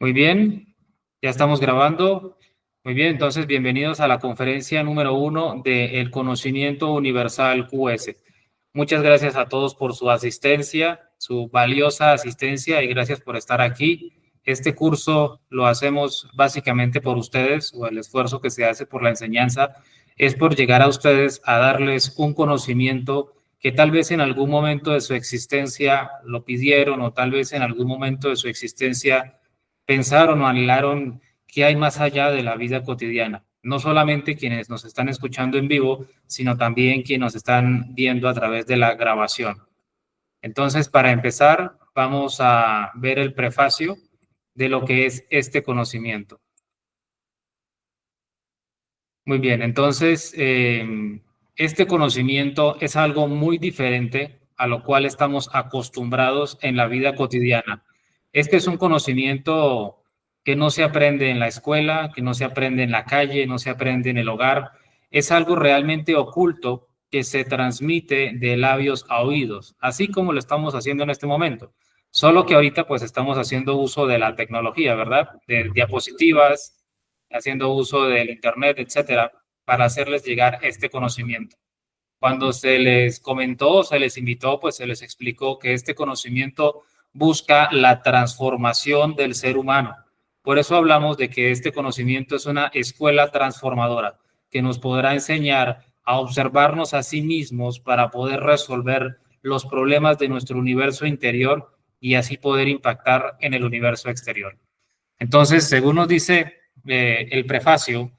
Muy bien, ya estamos grabando. Muy bien, entonces bienvenidos a la conferencia número 1 de El Conocimiento Universal QS. Muchas gracias a todos por su asistencia, su valiosa asistencia y gracias por estar aquí. Este curso lo hacemos básicamente por ustedes, o el esfuerzo que se hace por la enseñanza es por llegar a ustedes a darles un conocimiento que tal vez en algún momento de su existencia lo pidieron o tal vez en algún momento de su existencia pensaron o anhelaron qué hay más allá de la vida cotidiana. No solamente quienes nos están escuchando en vivo, sino también quienes nos están viendo a través de la grabación. Entonces, para empezar, vamos a ver el prefacio de lo que es este conocimiento. Muy bien, entonces, este conocimiento es algo muy diferente a lo cual estamos acostumbrados en la vida cotidiana. Este es un conocimiento que no se aprende en la escuela, que no se aprende en la calle, no se aprende en el hogar. Es algo realmente oculto que se transmite de labios a oídos, así como lo estamos haciendo en este momento. Solo que ahorita pues estamos haciendo uso de la tecnología, ¿verdad? De diapositivas, haciendo uso del Internet, etcétera, para hacerles llegar este conocimiento. Cuando se les comentó, se les invitó, pues se les explicó que este conocimiento busca la transformación del ser humano. Por eso hablamos de que este conocimiento es una escuela transformadora que nos podrá enseñar a observarnos a sí mismos para poder resolver los problemas de nuestro universo interior y así poder impactar en el universo exterior. Entonces, según nos dice el prefacio,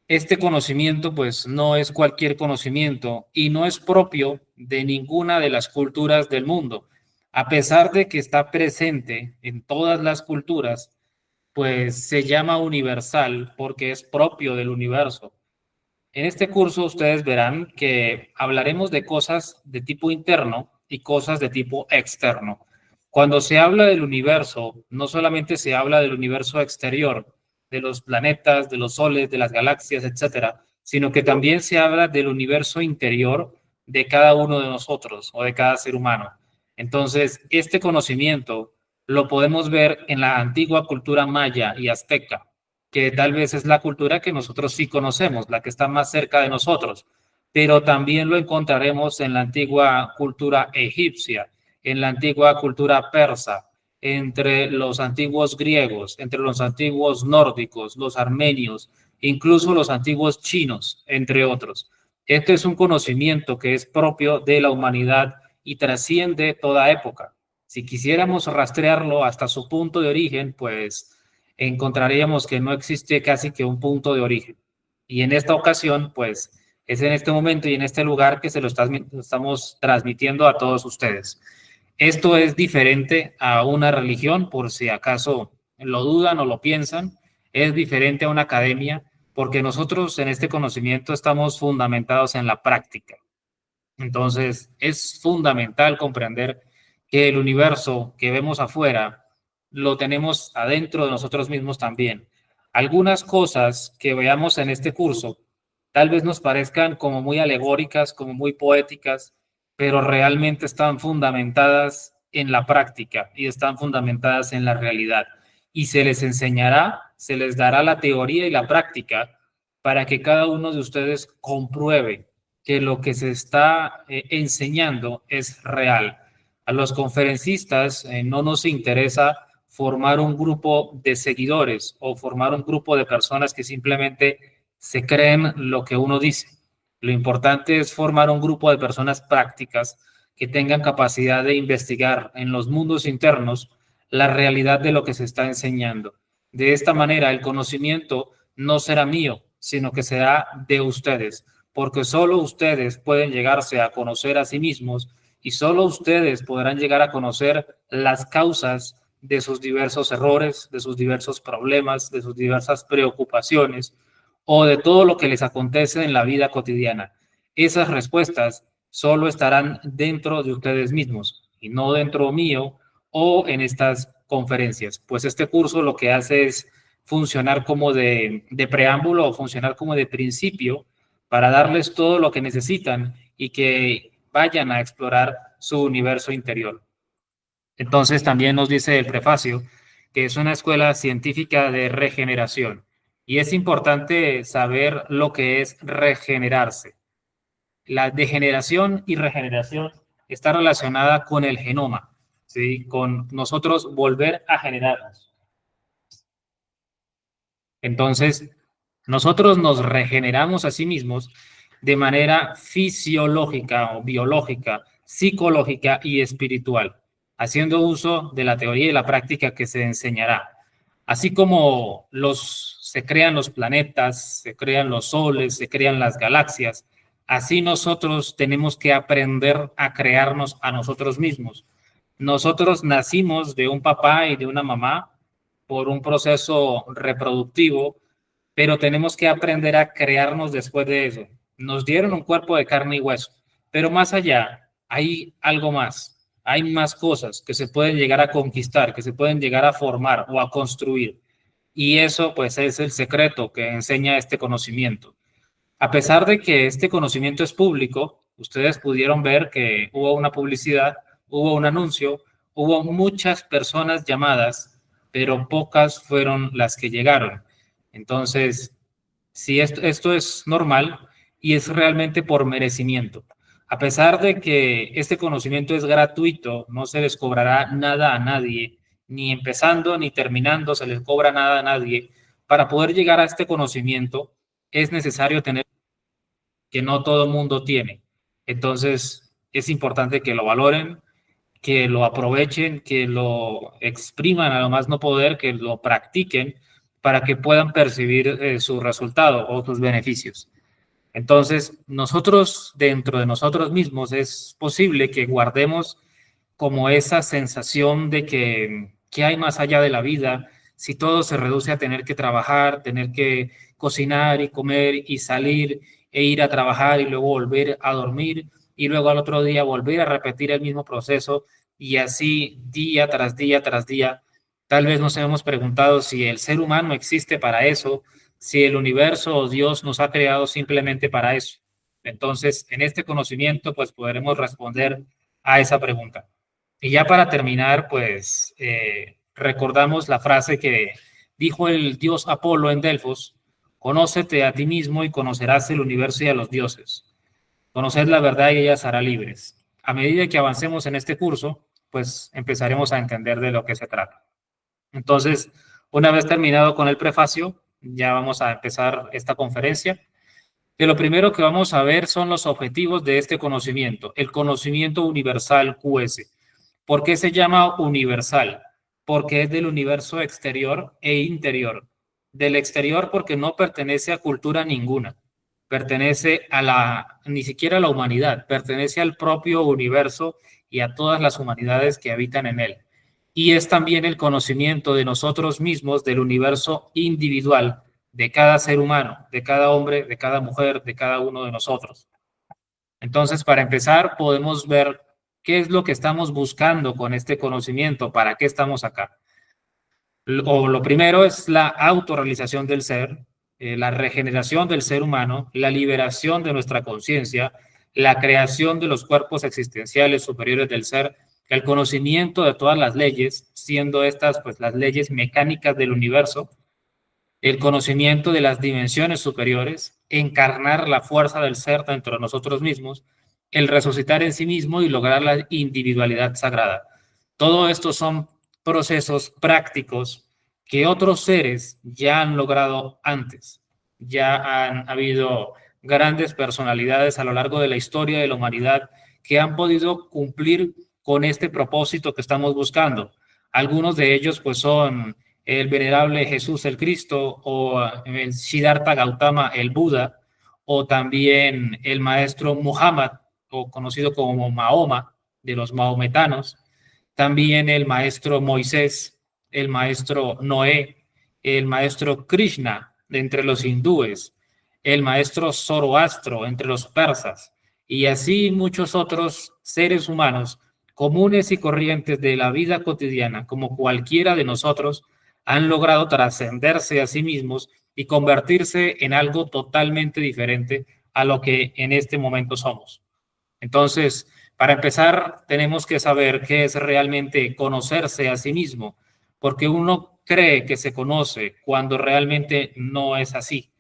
este conocimiento pues no es cualquier conocimiento y no es propio de ninguna de las culturas del mundo. A pesar de que está presente en todas las culturas, pues se llama universal porque es propio del universo. En este curso ustedes verán que hablaremos de cosas de tipo interno y cosas de tipo externo. Cuando se habla del universo, no solamente se habla del universo exterior, de los planetas, de los soles, de las galaxias, etcétera, sino que también se habla del universo interior de cada uno de nosotros o de cada ser humano. Entonces, este conocimiento lo podemos ver en la antigua cultura maya y azteca, que tal vez es la cultura que nosotros sí conocemos, la que está más cerca de nosotros, pero también lo encontraremos en la antigua cultura egipcia, en la antigua cultura persa, entre los antiguos griegos, entre los antiguos nórdicos, los armenios, incluso los antiguos chinos, entre otros. Este es un conocimiento que es propio de la humanidad y trasciende toda época. Si quisiéramos rastrearlo hasta su punto de origen, pues encontraríamos que no existe casi que un punto de origen. Y en esta ocasión, pues, es en este momento y en este lugar que se lo estamos transmitiendo a todos ustedes. Esto es diferente a una religión, por si acaso lo dudan o lo piensan, es diferente a una academia, porque nosotros en este conocimiento estamos fundamentados en la práctica. Entonces, es fundamental comprender que el universo que vemos afuera lo tenemos adentro de nosotros mismos también. Algunas cosas que veamos en este curso tal vez nos parezcan como muy alegóricas, como muy poéticas, pero realmente están fundamentadas en la práctica y están fundamentadas en la realidad. Y se les enseñará, se les dará la teoría y la práctica para que cada uno de ustedes compruebe que lo que se está enseñando es real. A los conferencistas no nos interesa formar un grupo de seguidores o formar un grupo de personas que simplemente se creen lo que uno dice. Lo importante es formar un grupo de personas prácticas que tengan capacidad de investigar en los mundos internos la realidad de lo que se está enseñando. De esta manera, el conocimiento no será mío, sino que será de ustedes, porque solo ustedes pueden llegarse a conocer a sí mismos y solo ustedes podrán llegar a conocer las causas de sus diversos errores, de sus diversos problemas, de sus diversas preocupaciones o de todo lo que les acontece en la vida cotidiana. Esas respuestas solo estarán dentro de ustedes mismos y no dentro mío o en estas conferencias, pues este curso lo que hace es funcionar como de preámbulo o funcionar como de principio para darles todo lo que necesitan y que vayan a explorar su universo interior. Entonces también nos dice el prefacio que es una escuela científica de regeneración. Y es importante saber lo que es regenerarse. La degeneración y regeneración está relacionada con el genoma, ¿sí? Con nosotros volver a generarnos. Entonces, nosotros nos regeneramos a sí mismos de manera fisiológica o biológica, psicológica y espiritual, haciendo uso de la teoría y la práctica que se enseñará. Así como se crean los planetas, se crean los soles, se crean las galaxias, así nosotros tenemos que aprender a crearnos a nosotros mismos. Nosotros nacimos de un papá y de una mamá por un proceso reproductivo, pero tenemos que aprender a crearnos después de eso. Nos dieron un cuerpo de carne y hueso, pero más allá hay algo más, hay más cosas que se pueden llegar a conquistar, que se pueden llegar a formar o a construir. Y eso pues es el secreto que enseña este conocimiento. A pesar de que este conocimiento es público, ustedes pudieron ver que hubo una publicidad, hubo un anuncio, hubo muchas personas llamadas, pero pocas fueron las que llegaron. Entonces, si esto es normal y es realmente por merecimiento. A pesar de que este conocimiento es gratuito, no se les cobrará nada a nadie, ni empezando ni terminando se les cobra nada a nadie. Para poder llegar a este conocimiento es necesario tener que no todo el mundo tiene. Entonces, es importante que lo valoren, que lo aprovechen, que lo expriman a lo más no poder, que lo practiquen para que puedan percibir su resultado o sus beneficios. Entonces, nosotros, dentro de nosotros mismos, es posible que guardemos como esa sensación de que ¿qué hay más allá de la vida? Si todo se reduce a tener que trabajar, tener que cocinar y comer y salir e ir a trabajar y luego volver a dormir y luego al otro día volver a repetir el mismo proceso y así día tras día tras día. Tal vez nos hemos preguntado si el ser humano existe para eso, si el universo o Dios nos ha creado simplemente para eso. Entonces, en este conocimiento, pues podremos responder a esa pregunta. Y ya para terminar, pues recordamos la frase que dijo el dios Apolo en Delfos: conócete a ti mismo y conocerás el universo y a los dioses. Conoced la verdad y ella os hará libres. A medida que avancemos en este curso, pues empezaremos a entender de lo que se trata. Entonces, una vez terminado con el prefacio, ya vamos a empezar esta conferencia. De lo primero que vamos a ver son los objetivos de este conocimiento, el conocimiento universal QS. ¿Por qué se llama universal? Porque es del universo exterior e interior. Del exterior porque no pertenece a cultura ninguna, pertenece ni siquiera a la humanidad, pertenece al propio universo y a todas las humanidades que habitan en él. Y es también el conocimiento de nosotros mismos, del universo individual, de cada ser humano, de cada hombre, de cada mujer, de cada uno de nosotros. Entonces, para empezar, podemos ver qué es lo que estamos buscando con este conocimiento, para qué estamos acá. Lo primero es la autorrealización del ser, la regeneración del ser humano, la liberación de nuestra conciencia, la creación de los cuerpos existenciales superiores del ser, el conocimiento de todas las leyes, siendo estas pues las leyes mecánicas del universo, el conocimiento de las dimensiones superiores, encarnar la fuerza del ser dentro de nosotros mismos, el resucitar en sí mismo y lograr la individualidad sagrada. Todo esto son procesos prácticos que otros seres ya han logrado antes. Ya han habido grandes personalidades a lo largo de la historia de la humanidad que han podido cumplir con este propósito que estamos buscando. Algunos de ellos pues son el venerable Jesús el Cristo, o el Siddhartha Gautama el Buda, o también el maestro Muhammad, o conocido como Mahoma, de los maometanos, también el maestro Moisés, el maestro Noé, el maestro Krishna de entre los hindúes, el maestro Zoroastro entre los persas, y así muchos otros seres humanos comunes y corrientes de la vida cotidiana, como cualquiera de nosotros, han logrado trascenderse a sí mismos y convertirse en algo totalmente diferente a lo que en este momento somos. Entonces, para empezar, tenemos que saber qué es realmente conocerse a sí mismo, porque uno cree que se conoce cuando realmente no es así.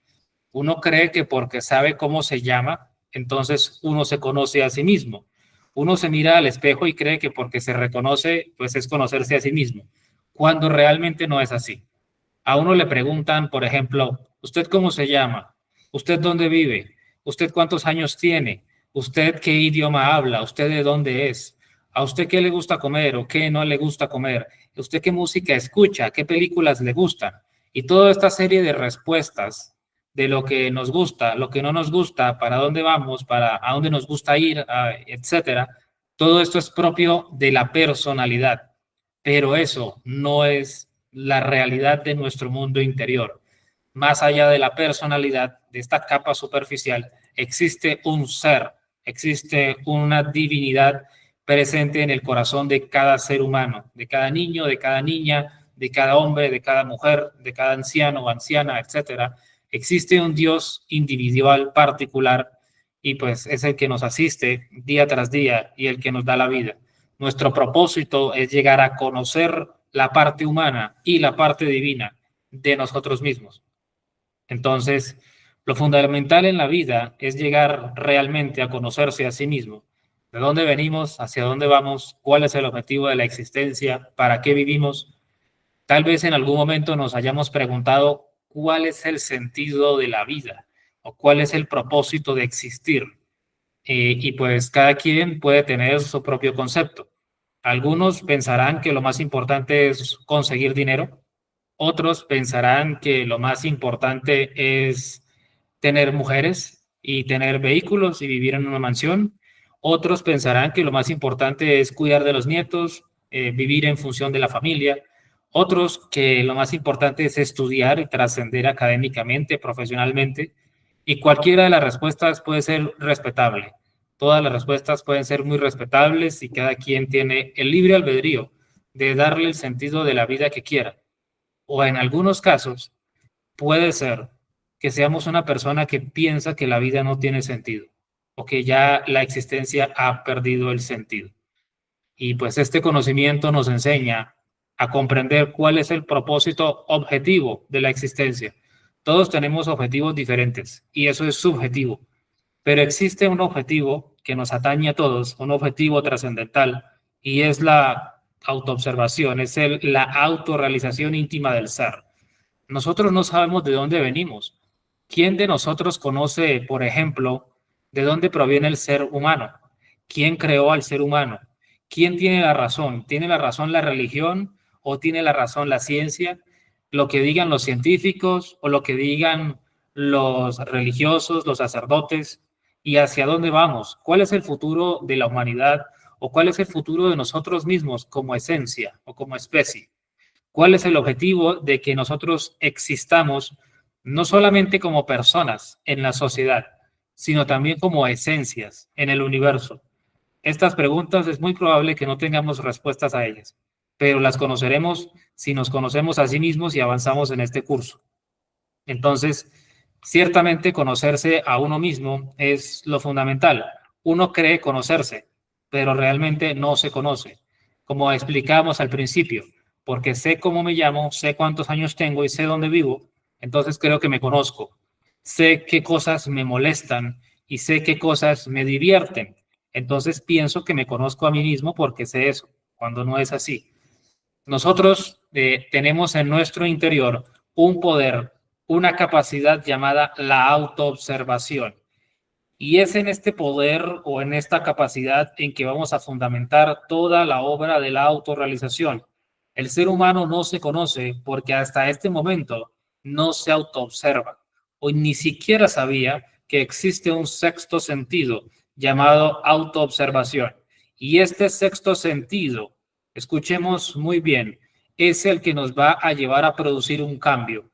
Uno cree que porque sabe cómo se llama, entonces uno se conoce a sí mismo. Uno se mira al espejo y cree que porque se reconoce, pues es conocerse a sí mismo, cuando realmente no es así. A uno le preguntan, por ejemplo, ¿usted cómo se llama? ¿Usted dónde vive? ¿Usted cuántos años tiene? ¿Usted qué idioma habla? ¿Usted de dónde es? ¿A usted qué le gusta comer o qué no le gusta comer? ¿Usted qué música escucha? ¿Qué películas le gustan? Y toda esta serie de respuestas de lo que nos gusta, lo que no nos gusta, para dónde vamos, para a dónde nos gusta ir, etcétera. Todo esto es propio de la personalidad, pero eso no es la realidad de nuestro mundo interior. Más allá de la personalidad, de esta capa superficial, existe un ser, existe una divinidad presente en el corazón de cada ser humano, de cada niño, de cada niña, de cada hombre, de cada mujer, de cada anciano o anciana, etcétera. Existe un Dios individual, particular, y pues es el que nos asiste día tras día y el que nos da la vida. Nuestro propósito es llegar a conocer la parte humana y la parte divina de nosotros mismos. Entonces, lo fundamental en la vida es llegar realmente a conocerse a sí mismo. ¿De dónde venimos? ¿Hacia dónde vamos? ¿Cuál es el objetivo de la existencia? ¿Para qué vivimos? Tal vez en algún momento nos hayamos preguntado cuál es el sentido de la vida o cuál es el propósito de existir. Y pues cada quien puede tener su propio concepto. Algunos pensarán que lo más importante es conseguir dinero, otros pensarán que lo más importante es tener mujeres y tener vehículos y vivir en una mansión. Otros pensarán que lo más importante es cuidar de los nietos, vivir en función de la familia. Otros que lo más importante es estudiar y trascender académicamente, profesionalmente. Y cualquiera de las respuestas puede ser respetable. Todas las respuestas pueden ser muy respetables y cada quien tiene el libre albedrío de darle el sentido de la vida que quiera. O en algunos casos puede ser que seamos una persona que piensa que la vida no tiene sentido o que ya la existencia ha perdido el sentido. Y pues este conocimiento nos enseña a comprender cuál es el propósito objetivo de la existencia. Todos tenemos objetivos diferentes y eso es subjetivo, pero existe un objetivo que nos atañe a todos, un objetivo trascendental, y es la autoobservación, es la autorrealización íntima del ser. Nosotros no sabemos de dónde venimos. ¿Quién de nosotros conoce, por ejemplo, de dónde proviene el ser humano? ¿Quién creó al ser humano? ¿Quién tiene la razón? ¿Tiene la razón la religión o tiene la razón la ciencia? ¿Lo que digan los científicos o lo que digan los religiosos, los sacerdotes? ¿Y hacia dónde vamos? ¿Cuál es el futuro de la humanidad o cuál es el futuro de nosotros mismos como esencia o como especie? ¿Cuál es el objetivo de que nosotros existamos no solamente como personas en la sociedad, sino también como esencias en el universo? Estas preguntas es muy probable que no tengamos respuestas a ellas, pero las conoceremos si nos conocemos a sí mismos y avanzamos en este curso. Entonces, ciertamente conocerse a uno mismo es lo fundamental. Uno cree conocerse, pero realmente no se conoce. Como explicamos al principio, porque sé cómo me llamo, sé cuántos años tengo y sé dónde vivo, entonces creo que me conozco. Sé qué cosas me molestan y sé qué cosas me divierten. Entonces pienso que me conozco a mí mismo porque sé eso, cuando no es así. Nosotros tenemos en nuestro interior un poder, una capacidad llamada la autoobservación. Y es en este poder o en esta capacidad en que vamos a fundamentar toda la obra de la autorrealización. El ser humano no se conoce porque hasta este momento no se autoobserva o ni siquiera sabía que existe un sexto sentido llamado autoobservación. Y este sexto sentido, escuchemos muy bien, es el que nos va a llevar a producir un cambio.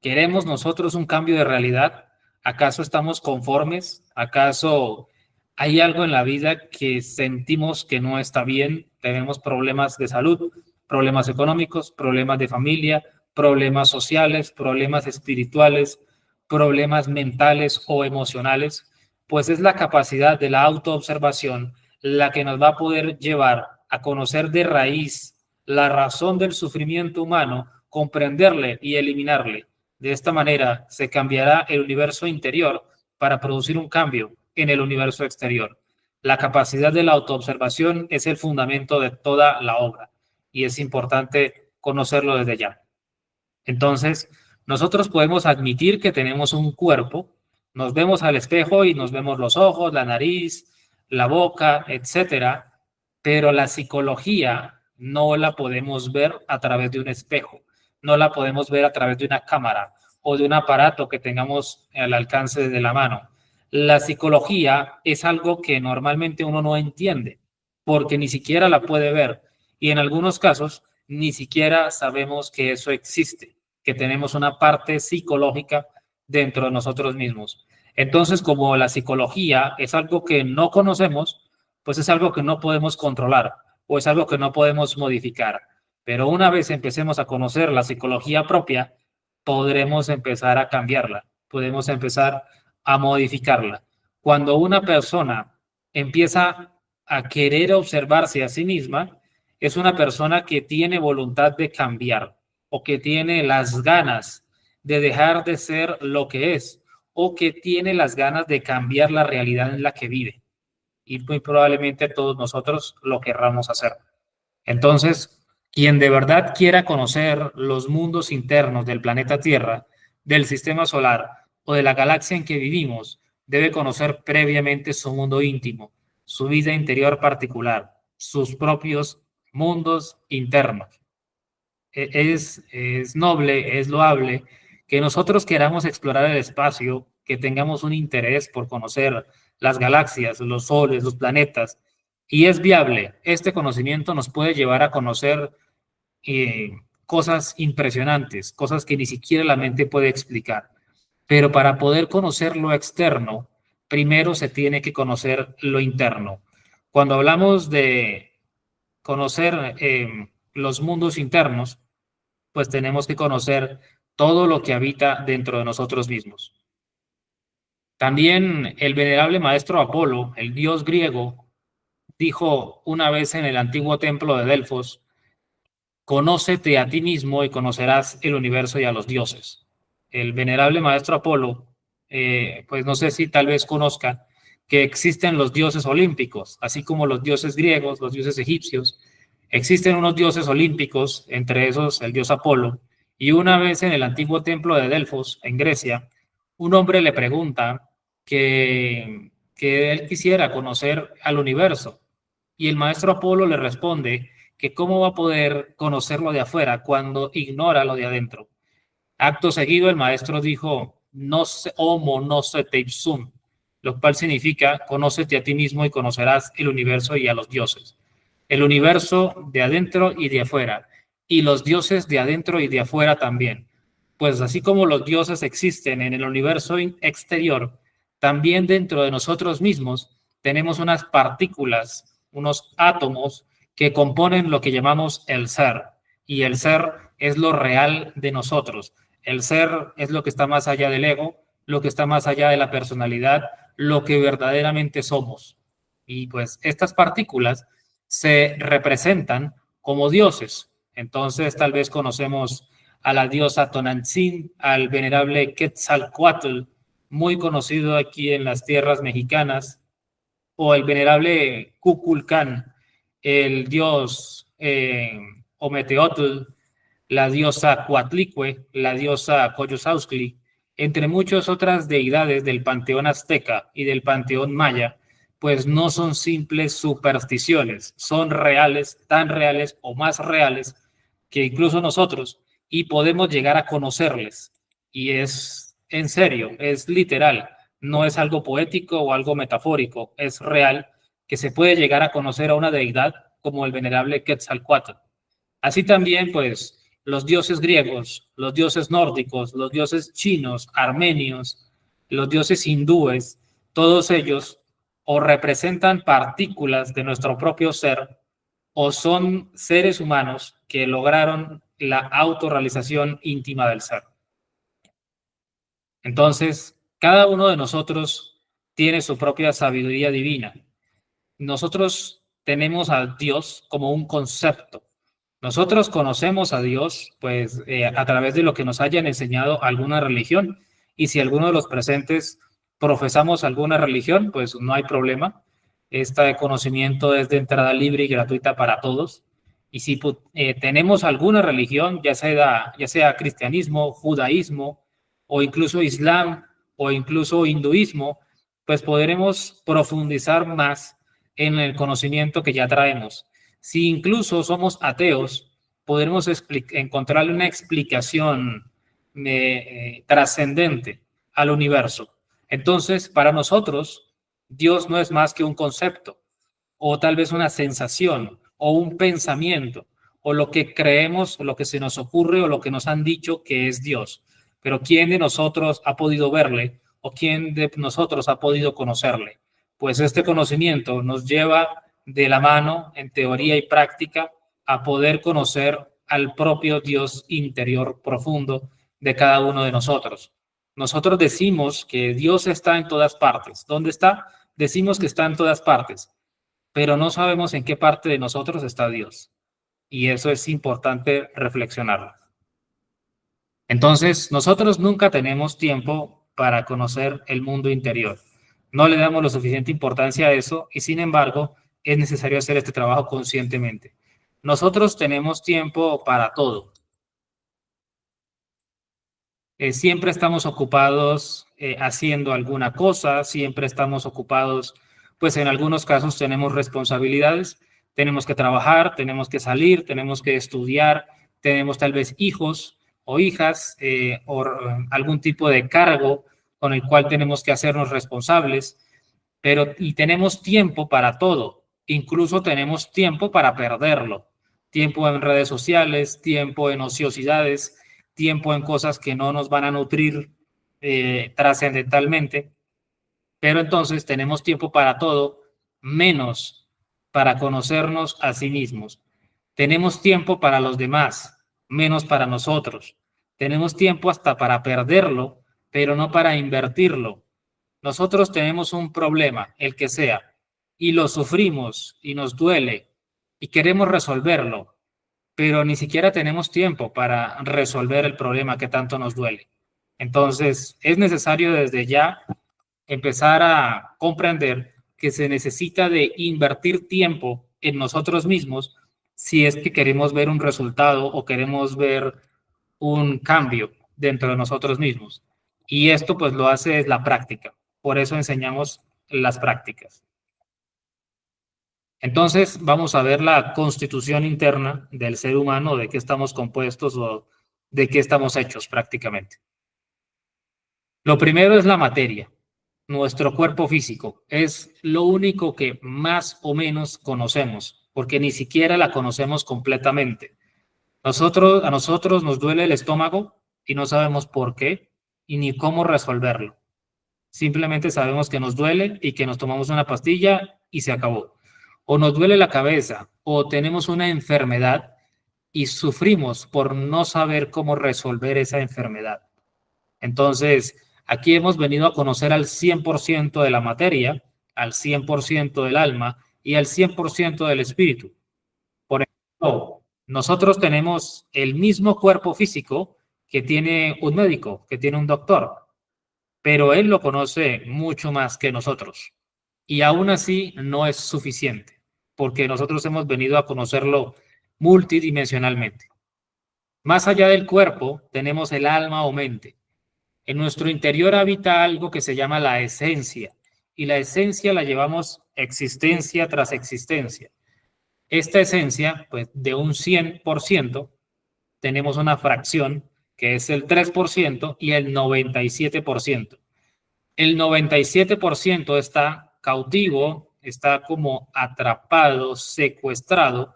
¿Queremos nosotros un cambio de realidad? ¿Acaso estamos conformes? ¿Acaso hay algo en la vida que sentimos que no está bien? Tenemos problemas de salud, problemas económicos, problemas de familia, problemas sociales, problemas espirituales, problemas mentales o emocionales. Pues es la capacidad de la autoobservación la que nos va a poder llevar a conocer de raíz la razón del sufrimiento humano comprenderle y eliminarle. De esta manera se cambiará el universo interior para producir un cambio en el universo exterior. La capacidad de la autoobservación es el fundamento de toda la obra y es importante conocerlo desde ya. Entonces, nosotros podemos admitir que tenemos un cuerpo, nos vemos al espejo y nos vemos los ojos, la nariz, la boca, etcétera, pero la psicología no la podemos ver a través de un espejo, no la podemos ver a través de una cámara o de un aparato que tengamos al alcance de la mano. La psicología es algo que normalmente uno no entiende porque ni siquiera la puede ver y en algunos casos ni siquiera sabemos que eso existe, que tenemos una parte psicológica dentro de nosotros mismos. Entonces, como la psicología es algo que no conocemos, pues es algo que no podemos controlar o es algo que no podemos modificar. Pero una vez empecemos a conocer la psicología propia, podremos empezar a cambiarla, podemos empezar a modificarla. Cuando una persona empieza a querer observarse a sí misma, es una persona que tiene voluntad de cambiar o que tiene las ganas de dejar de ser lo que es o que tiene las ganas de cambiar la realidad en la que vive. Y muy probablemente todos nosotros lo querramos hacer. Entonces, quien de verdad quiera conocer los mundos internos del planeta Tierra, del sistema solar o de la galaxia en que vivimos, debe conocer previamente su mundo íntimo, su vida interior particular, sus propios mundos internos. Es noble, es loable que nosotros queramos explorar el espacio, que tengamos un interés por conocer las galaxias, los soles, los planetas, y es viable. Este conocimiento nos puede llevar a conocer cosas impresionantes, cosas que ni siquiera la mente puede explicar. Pero para poder conocer lo externo, primero se tiene que conocer lo interno. Cuando hablamos de conocer los mundos internos, pues tenemos que conocer todo lo que habita dentro de nosotros mismos. También el venerable maestro Apolo, el dios griego, dijo una vez en el antiguo templo de Delfos: conócete a ti mismo y conocerás el universo y a los dioses. El venerable maestro Apolo, pues no sé si tal vez conozca que existen los dioses olímpicos, así como los dioses griegos, los dioses egipcios. Existen unos dioses olímpicos, entre esos el dios Apolo, y una vez en el antiguo templo de Delfos, en Grecia, un hombre le pregunta que él quisiera conocer al universo, y el maestro Apolo le responde que cómo va a poder conocerlo de afuera cuando ignora lo de adentro. Acto seguido, el maestro dijo: no se, homo no se te ipsum, lo cual significa: conócete a ti mismo y conocerás el universo y a los dioses. El universo de adentro y de afuera, y los dioses de adentro y de afuera también. Pues así como los dioses existen en el universo exterior, también dentro de nosotros mismos tenemos unas partículas, unos átomos que componen lo que llamamos el ser. Y el ser es lo real de nosotros. El ser es lo que está más allá del ego, lo que está más allá de la personalidad, lo que verdaderamente somos. Y pues estas partículas se representan como dioses. Entonces tal vez conocemos a la diosa Tonantzin, al venerable Quetzalcóatl, muy conocido aquí en las tierras mexicanas, o el venerable Kukulcán, el dios Ometeotl, la diosa Coatlicue, la diosa Coyosauxtli, entre muchas otras deidades del panteón azteca y del panteón maya, pues no son simples supersticiones, son reales, tan reales o más reales que incluso nosotros, y podemos llegar a conocerles. Y es en serio, es literal, no es algo poético o algo metafórico, es real que se puede llegar a conocer a una deidad como el venerable Quetzalcóatl. Así también, pues, los dioses griegos, los dioses nórdicos, los dioses chinos, armenios, los dioses hindúes, todos ellos o representan partículas de nuestro propio ser o son seres humanos que lograron la autorrealización íntima del ser. Entonces, cada uno de nosotros tiene su propia sabiduría divina. Nosotros tenemos a Dios como un concepto, Nosotros conocemos a Dios, pues, a través de lo que nos hayan enseñado alguna religión. Y si alguno de los presentes profesamos alguna religión, pues no hay problema. Este conocimiento es de entrada libre y gratuita para todos. Y si tenemos alguna religión, ya sea cristianismo, judaísmo, o incluso islam, o incluso hinduismo, pues podremos profundizar más en el conocimiento que ya traemos. Si incluso somos ateos, podremos encontrarle una explicación trascendente al universo. Entonces, para nosotros, Dios no es más que un concepto, o tal vez una sensación, o un pensamiento, o lo que creemos, o lo que se nos ocurre, o lo que nos han dicho que es Dios. Pero ¿quién de nosotros ha podido verle, o quién de nosotros ha podido conocerle? Pues este conocimiento nos lleva de la mano, en teoría y práctica, a poder conocer al propio Dios interior profundo de cada uno de nosotros. Nosotros decimos que Dios está en todas partes. ¿Dónde está? Decimos que está en todas partes, pero no sabemos en qué parte de nosotros está Dios. Y eso es importante reflexionarlo. Entonces, nosotros nunca tenemos tiempo para conocer el mundo interior. No le damos lo suficiente importancia a eso y, sin embargo, es necesario hacer este trabajo conscientemente. Nosotros tenemos tiempo para todo. Siempre estamos ocupados haciendo alguna cosa, siempre estamos ocupados, pues en algunos casos tenemos responsabilidades, tenemos que trabajar, tenemos que salir, tenemos que estudiar, tenemos tal vez hijos o hijas o algún tipo de cargo con el cual tenemos que hacernos responsables, pero y tenemos tiempo para todo, incluso tenemos tiempo para perderlo, tiempo en redes sociales, tiempo en ociosidades, tiempo en cosas que no nos van a nutrir trascendentalmente, pero entonces tenemos tiempo para todo, menos para conocernos a sí mismos. Tenemos tiempo para los demás, menos para nosotros. Tenemos tiempo hasta para perderlo, pero no para invertirlo. Nosotros tenemos un problema, el que sea, y lo sufrimos y nos duele y queremos resolverlo, pero ni siquiera tenemos tiempo para resolver el problema que tanto nos duele. Entonces, es necesario desde ya empezar a comprender que se necesita de invertir tiempo en nosotros mismos si es que queremos ver un resultado o queremos ver un cambio dentro de nosotros mismos. Y esto pues lo hace la práctica. Por eso enseñamos las prácticas. Entonces vamos a ver la constitución interna del ser humano, de qué estamos compuestos o de qué estamos hechos prácticamente. Lo primero es la materia. Nuestro cuerpo físico es lo único que más o menos conocemos, porque ni siquiera la conocemos completamente. A nosotros nos duele el estómago y no sabemos por qué y ni cómo resolverlo. Simplemente sabemos que nos duele y que nos tomamos una pastilla y se acabó. O nos duele la cabeza o tenemos una enfermedad y sufrimos por no saber cómo resolver esa enfermedad. Entonces, aquí hemos venido a conocer al 100% de la materia, al 100% del alma y al 100% del espíritu. Por ejemplo, nosotros tenemos el mismo cuerpo físico que tiene un médico, que tiene un doctor, pero él lo conoce mucho más que nosotros. Y aún así no es suficiente, porque nosotros hemos venido a conocerlo multidimensionalmente. Más allá del cuerpo, tenemos el alma o mente. En nuestro interior habita algo que se llama la esencia, y la esencia la llevamos existencia tras existencia. Esta esencia, pues de un 100%, tenemos una fracción que es el 3% y el 97%. El 97% está cautivo, está como atrapado, secuestrado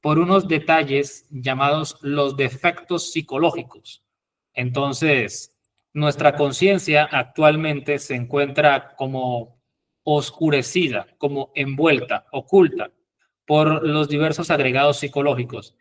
por unos detalles llamados los defectos psicológicos. Entonces, nuestra conciencia actualmente se encuentra como oscurecida, como envuelta, oculta por los diversos agregados psicológicos.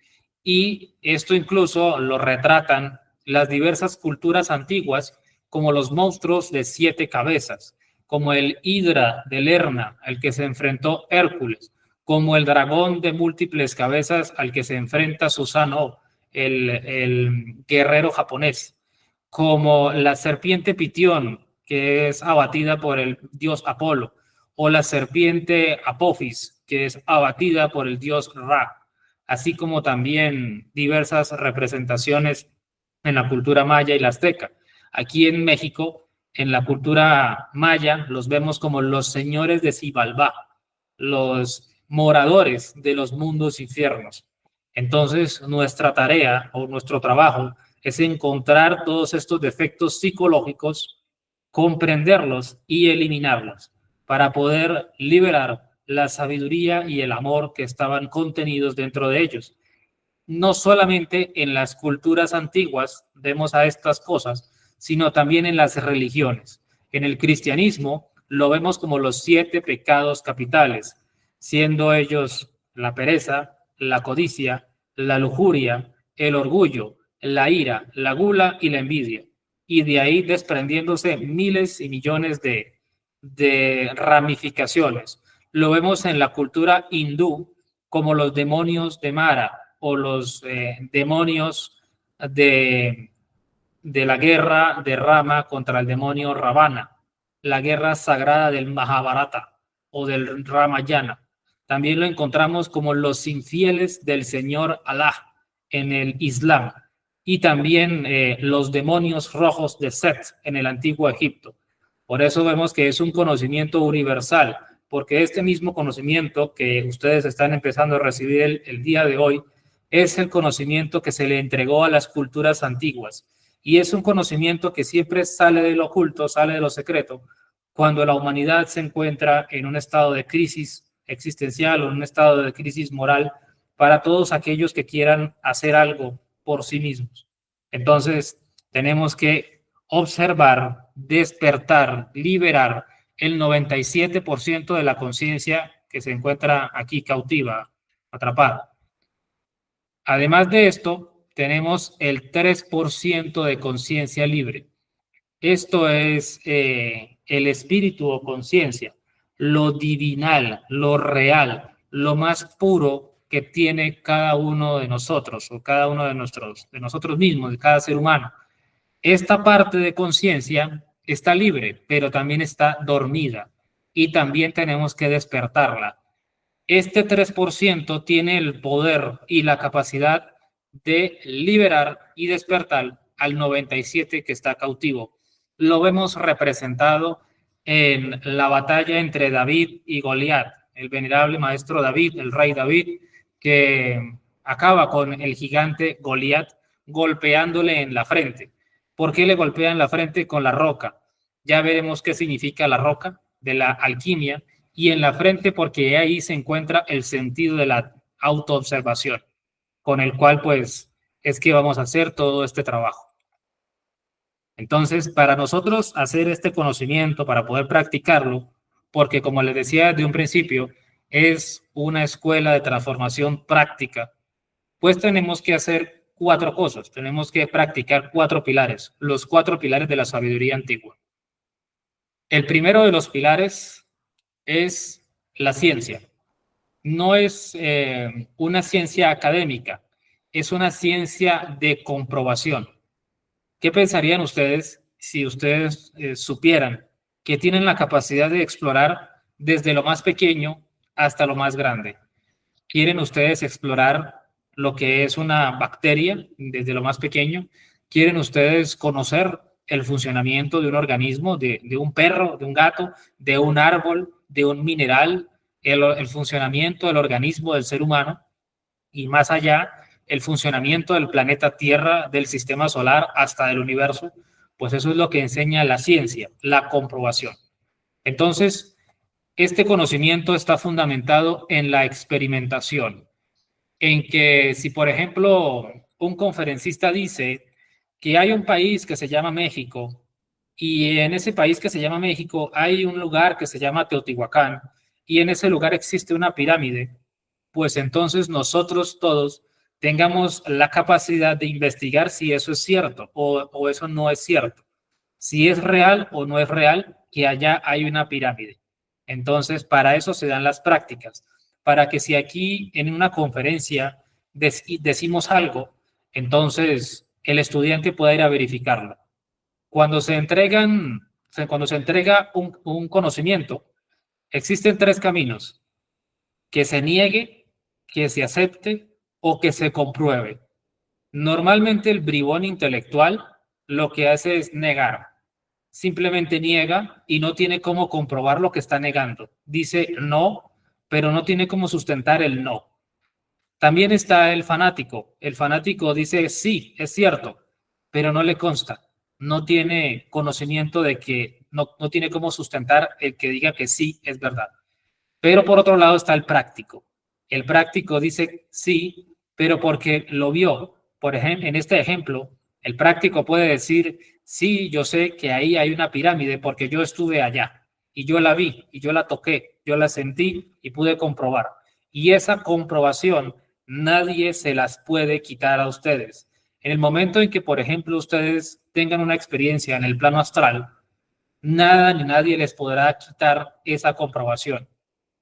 Y esto incluso lo retratan las diversas culturas antiguas como los monstruos de 7 cabezas, como el Hidra de Lerna, al que se enfrentó Hércules, como el dragón de múltiples cabezas al que se enfrenta Susanoo, el guerrero japonés, como la serpiente Pitión, que es abatida por el dios Apolo, o la serpiente Apophis, que es abatida por el dios Ra, así como también diversas representaciones en la cultura maya y la azteca. Aquí en México, en la cultura maya, los vemos como los señores de Xibalbá, los moradores de los mundos infiernos. Entonces, nuestra tarea o nuestro trabajo es encontrar todos estos defectos psicológicos, comprenderlos y eliminarlos para poder liberar la sabiduría y el amor que estaban contenidos dentro de ellos. No solamente en las culturas antiguas vemos a estas cosas, sino también en las religiones. En el cristianismo lo vemos como los 7 pecados capitales, siendo ellos la pereza, la codicia, la lujuria, el orgullo, la ira, la gula y la envidia. Y de ahí desprendiéndose miles y millones de ramificaciones. Lo vemos en la cultura hindú como los demonios de Mara o los demonios de, de la guerra de Rama contra el demonio Ravana, la guerra sagrada del Mahabharata o del Ramayana. También lo encontramos como los infieles del Señor Alá en el Islam y también los demonios rojos de Set en el antiguo Egipto. Por eso vemos que es un conocimiento universal, porque este mismo conocimiento que ustedes están empezando a recibir el día de hoy es el conocimiento que se le entregó a las culturas antiguas. Y es un conocimiento que siempre sale de lo oculto, sale de lo secreto, cuando la humanidad se encuentra en un estado de crisis existencial o en un estado de crisis moral para todos aquellos que quieran hacer algo por sí mismos. Entonces, tenemos que observar, despertar, liberar el 97% de la conciencia que se encuentra aquí cautiva, atrapada. Además de esto, tenemos el 3% de conciencia libre. Esto es el espíritu o conciencia, lo divinal, lo real, lo más puro que tiene cada uno de nosotros o cada uno de nosotros mismos, de cada ser humano. Esta parte de conciencia está libre, pero también está dormida y también tenemos que despertarla. Este 3% tiene el poder y la capacidad de liberar y despertar al 97% que está cautivo. Lo vemos representado en la batalla entre David y Goliat, el venerable maestro David, el rey David, que acaba con el gigante Goliat golpeándole en la frente. ¿Por qué le golpea en la frente? Con la roca. Ya veremos qué significa la roca de la alquimia, y en la frente porque ahí se encuentra el sentido de la autoobservación, con el cual pues es que vamos a hacer todo este trabajo. Entonces, para nosotros hacer este conocimiento, para poder practicarlo, porque como les decía desde un principio, es una escuela de transformación práctica, pues tenemos que hacer 4 cosas, tenemos que practicar 4 pilares, los 4 pilares de la sabiduría antigua. El primero de los pilares es la ciencia. No es una ciencia académica, es una ciencia de comprobación. ¿Qué pensarían ustedes si ustedes supieran que tienen la capacidad de explorar desde lo más pequeño hasta lo más grande? ¿Quieren ustedes explorar lo que es una bacteria desde lo más pequeño? ¿Quieren ustedes conocer el funcionamiento de un organismo, de un perro, de un gato, de un árbol, de un mineral, el funcionamiento del organismo del ser humano y más allá, el funcionamiento del planeta Tierra, del sistema solar hasta del universo? Pues eso es lo que enseña la ciencia, la comprobación. Entonces, este conocimiento está fundamentado en la experimentación, en que si, por ejemplo, un conferencista dice que hay un país que se llama México y en ese país que se llama México hay un lugar que se llama Teotihuacán y en ese lugar existe una pirámide, pues entonces nosotros todos tengamos la capacidad de investigar si eso es cierto o eso no es cierto, si es real o no es real que allá hay una pirámide. Entonces, para eso se dan las prácticas, para que si aquí en una conferencia decimos algo, entonces el estudiante pueda ir a verificarlo. Cuando se cuando se entrega un conocimiento, existen tres caminos: que se niegue, que se acepte o que se compruebe. Normalmente el bribón intelectual lo que hace es negar. Simplemente niega y no tiene cómo comprobar lo que está negando. Dice no, pero no tiene cómo sustentar el no. También está el fanático. El fanático dice sí, es cierto, pero no le consta. No tiene conocimiento de que, no tiene cómo sustentar el que diga que sí es verdad. Pero por otro lado está el práctico. El práctico dice sí, pero porque lo vio. Por ejemplo, en este ejemplo, el práctico puede decir, sí, yo sé que ahí hay una pirámide porque yo estuve allá y yo la vi y yo la toqué, yo la sentí y pude comprobar. Y esa comprobación nadie se las puede quitar a ustedes. En el momento en que, por ejemplo, ustedes tengan una experiencia en el plano astral, nada ni nadie les podrá quitar esa comprobación.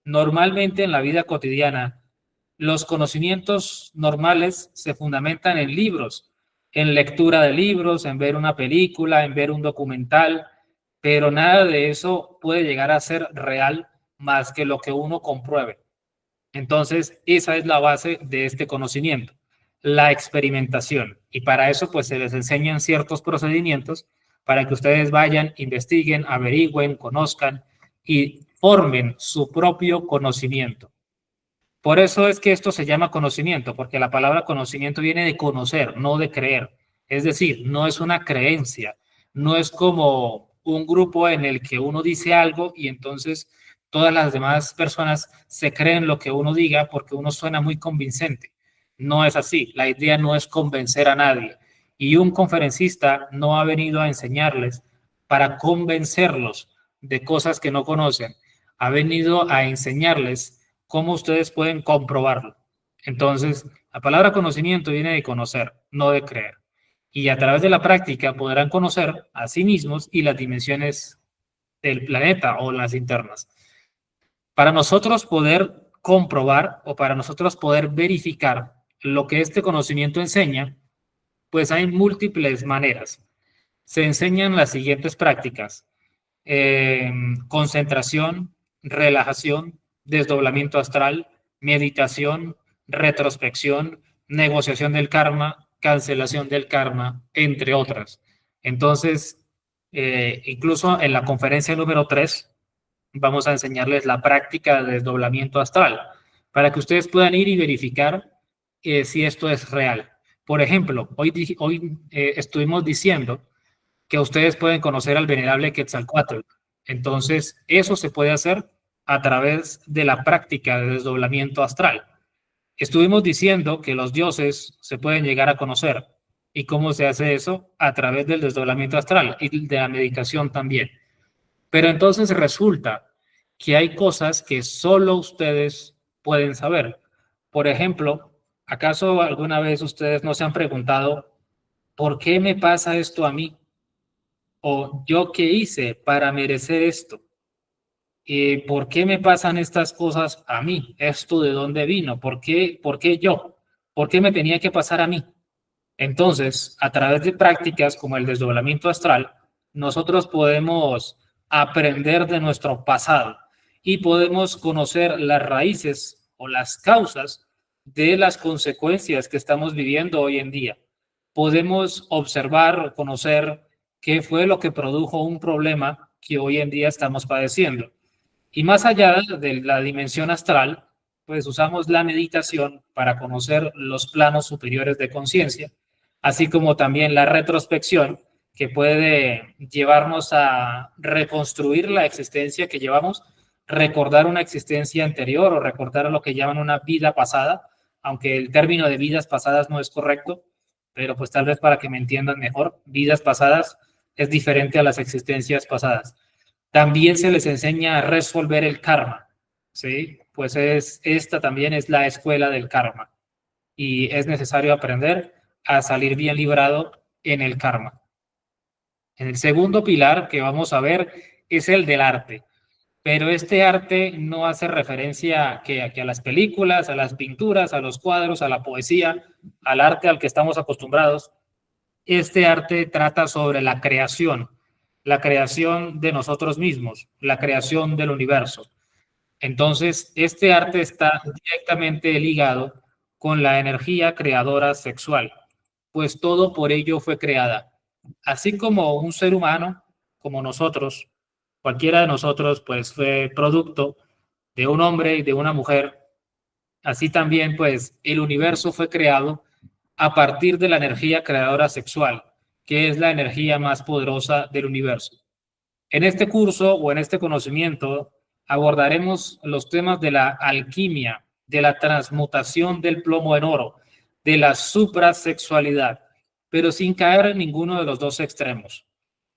Normalmente en la vida cotidiana, los conocimientos normales se fundamentan en libros, en lectura de libros, en ver una película, en ver un documental, pero nada de eso puede llegar a ser real más que lo que uno compruebe. Entonces, esa es la base de este conocimiento, la experimentación. Y para eso, pues se les enseñan ciertos procedimientos para que ustedes vayan, investiguen, averigüen, conozcan y formen su propio conocimiento. Por eso es que esto se llama conocimiento, porque la palabra conocimiento viene de conocer, no de creer. Es decir, no es una creencia, no es como un grupo en el que uno dice algo y entonces todas las demás personas se creen lo que uno diga porque uno suena muy convincente. No es así, la idea no es convencer a nadie. Y un conferencista no ha venido a enseñarles para convencerlos de cosas que no conocen, ha venido a enseñarles cómo ustedes pueden comprobarlo. Entonces, la palabra conocimiento viene de conocer, no de creer. Y a través de la práctica podrán conocer a sí mismos y las dimensiones del planeta o las internas. Para nosotros poder comprobar o para nosotros poder verificar lo que este conocimiento enseña, pues hay múltiples maneras. Se enseñan las siguientes prácticas: concentración, relajación, desdoblamiento astral, meditación, retrospección, negociación del karma, cancelación del karma, entre otras. Entonces, incluso en la conferencia número 3 vamos a enseñarles la práctica de desdoblamiento astral para que ustedes puedan ir y verificar si esto es real. Por ejemplo, hoy estuvimos diciendo que ustedes pueden conocer al venerable Quetzalcóatl. Entonces, eso se puede hacer a través de la práctica de desdoblamiento astral. Estuvimos diciendo que los dioses se pueden llegar a conocer. ¿Y cómo se hace eso? A través del desdoblamiento astral y de la meditación también. Pero entonces resulta que hay cosas que solo ustedes pueden saber. Por ejemplo, ¿acaso alguna vez ustedes no se han preguntado por qué me pasa esto a mí? ¿O yo qué hice para merecer esto? ¿Por qué me pasan estas cosas a mí? ¿Esto de dónde vino? ¿Por qué yo? ¿Por qué me tenía que pasar a mí? Entonces, a través de prácticas como el desdoblamiento astral, nosotros podemos aprender de nuestro pasado y podemos conocer las raíces o las causas de las consecuencias que estamos viviendo hoy en día. Podemos observar o conocer qué fue lo que produjo un problema que hoy en día estamos padeciendo. Y más allá de la dimensión astral, pues usamos la meditación para conocer los planos superiores de conciencia, así como también la retrospección, que puede llevarnos a reconstruir la existencia que llevamos, recordar una existencia anterior o recordar lo que llaman una vida pasada, aunque el término de vidas pasadas no es correcto, pero pues tal vez para que me entiendan mejor, vidas pasadas es diferente a las existencias pasadas. También se les enseña a resolver el karma, ¿sí? Pues esta también es la escuela del karma y es necesario aprender a salir bien librado en el karma. En el segundo pilar que vamos a ver es el del arte. pero este arte no hace referencia que a las películas, a las pinturas, a los cuadros, a la poesía, al arte al que estamos acostumbrados. Este arte trata sobre la creación de nosotros mismos, la creación del universo. Entonces, este arte está directamente ligado con la energía creadora sexual, pues todo por ello fue creada. Así como un ser humano, como nosotros, cualquiera de nosotros, pues fue producto de un hombre y de una mujer, así también, pues el universo fue creado a partir de la energía creadora sexual, que es la energía más poderosa del universo. En este curso o en este conocimiento abordaremos los temas de la alquimia, de la transmutación del plomo en oro, de la suprasexualidad, pero sin caer en ninguno de los dos extremos,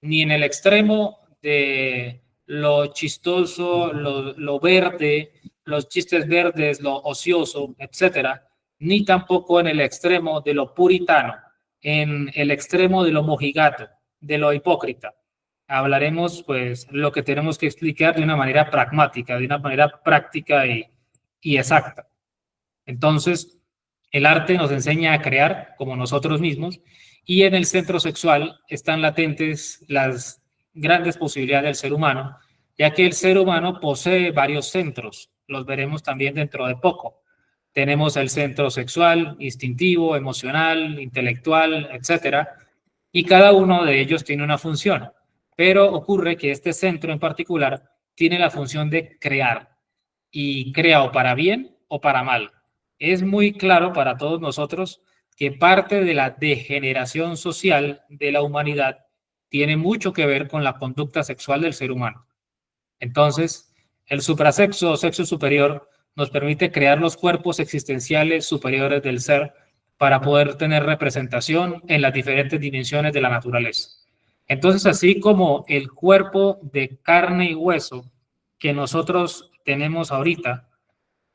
ni en el extremo de lo chistoso, lo verde, los chistes verdes, lo ocioso, etcétera, ni tampoco en el extremo de lo puritano, en el extremo de lo mojigato, de lo hipócrita. Hablaremos pues lo que tenemos que explicar de una manera pragmática, de una manera práctica y exacta. Entonces, el arte nos enseña a crear como nosotros mismos y en el centro sexual están latentes las grandes posibilidades del ser humano, ya que el ser humano posee varios centros, los veremos también dentro de poco. Tenemos el centro sexual, instintivo, emocional, intelectual, etcétera, y cada uno de ellos tiene una función, pero ocurre que este centro en particular tiene la función de crear y crea o para bien o para mal. Es muy claro para todos nosotros que parte de la degeneración social de la humanidad tiene mucho que ver con la conducta sexual del ser humano. Entonces, el suprasexo o sexo superior nos permite crear los cuerpos existenciales superiores del ser para poder tener representación en las diferentes dimensiones de la naturaleza. Entonces, así como el cuerpo de carne y hueso que nosotros tenemos ahorita,